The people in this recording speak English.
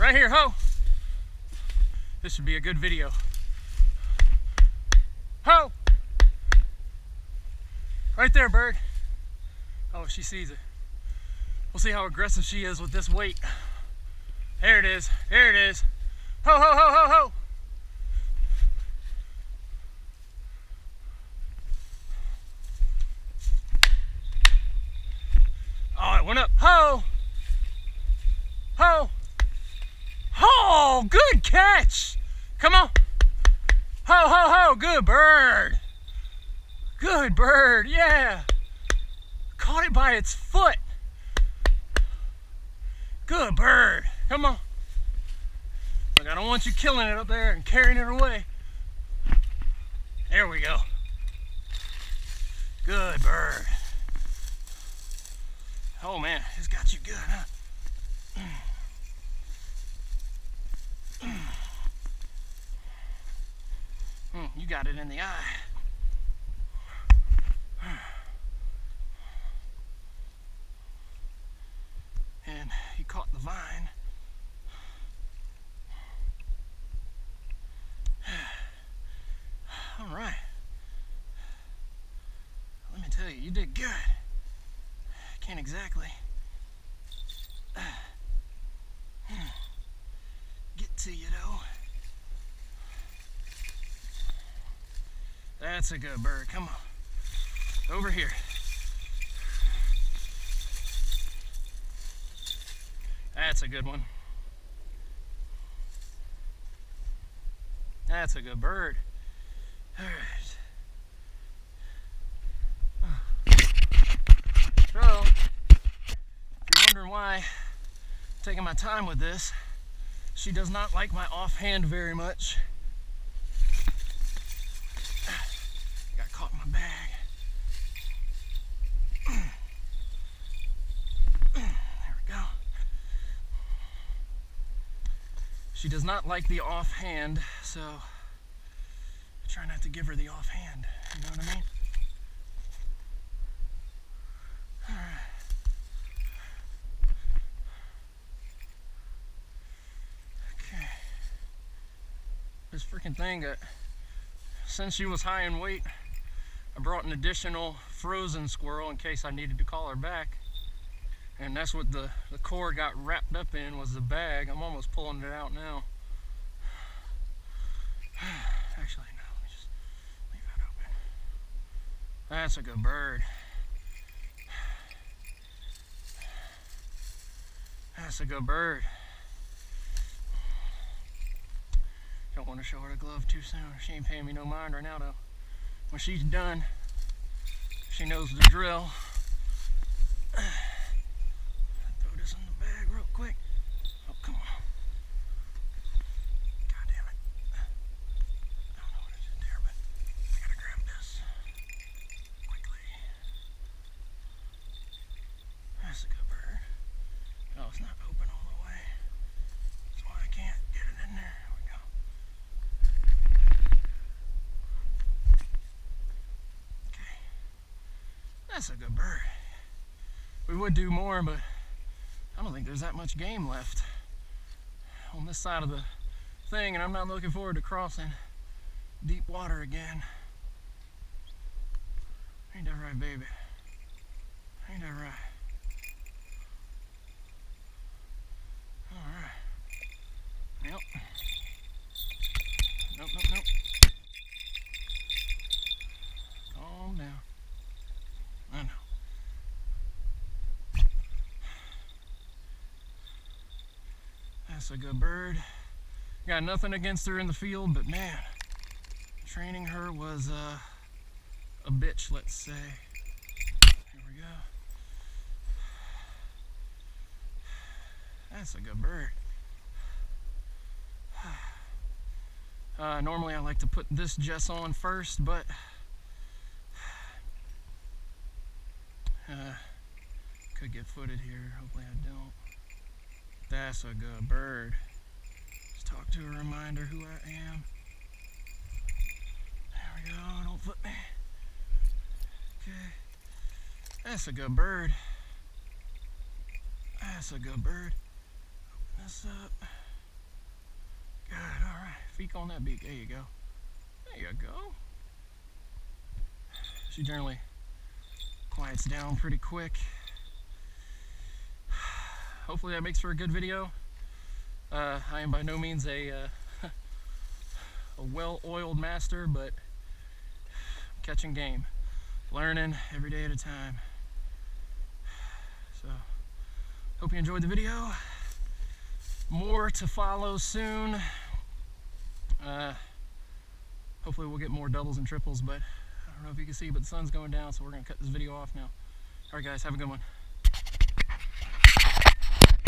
Right here, ho! This should be a good video. Ho! Right there, bird. Oh, she sees it. We'll see how aggressive she is with this weight. There it is. There it is. Ho, ho, ho, ho, ho! Oh, it went up. Ho! Ho! Oh, good catch! Come on! Ho, ho, ho! Good bird! Good bird, yeah! Caught it by its foot! Good bird! Come on! Look, I don't want you killing it up there and carrying it away. There we go. Good bird. Oh man, it's got you good, huh? You got it in the eye. And he caught the vine. All right. Let me tell you, you did good. Can't exactly get to you though. That's a good bird. Come on. Over here. That's a good one. That's a good bird. All right. So, if you're wondering why I'm taking my time with this, she does not like my offhand very much. Got caught in my bag. There we go. She does not like the offhand, so I try not to give her the offhand. You know what I mean? All right. Okay. This freaking thing got, since she was high in weight, I brought an additional frozen squirrel in case I needed to call her back. And that's what the cord got wrapped up in, was the bag. I'm almost pulling it out now. Actually, no, let me just leave that open. That's a good bird. That's a good bird. Don't want to show her the glove too soon. She ain't paying me no mind right now though. When she's done, she knows the drill. Throw this in the bag real quick. Oh, come on. God damn it. I don't know what it's in there, but I gotta grab this quickly. That's a good bird. Oh, it's not open all the way. That's why I can't get it in there. There we go. Okay. That's a good bird. We would do more, but I don't think there's that much game left on this side of the thing, and I'm not looking forward to crossing deep water again. Ain't that right, baby? Ain't that right? Alright. Yep. Nope, nope, nope. Calm down. I know. That's a good bird. Got nothing against her in the field, but man, training her was a bitch, let's say. Here we go. That's a good bird. Normally I like to put this Jess on first, but could get footed here. Hopefully I don't. That's a good bird. Just talk to a reminder who I am. There we go. Don't foot me. Okay. That's a good bird. That's a good bird. Open this up. Good, all right. Feet on that beak. There you go. There you go. She generally quiets down pretty quick. Hopefully that makes for a good video. I am by no means a well-oiled master, but I'm catching game. Learning every day at a time. So, hope you enjoyed the video. More to follow soon. Hopefully we'll get more doubles and triples, but I don't know if you can see, but the sun's going down, so we're going to cut this video off now. Alright guys, have a good one.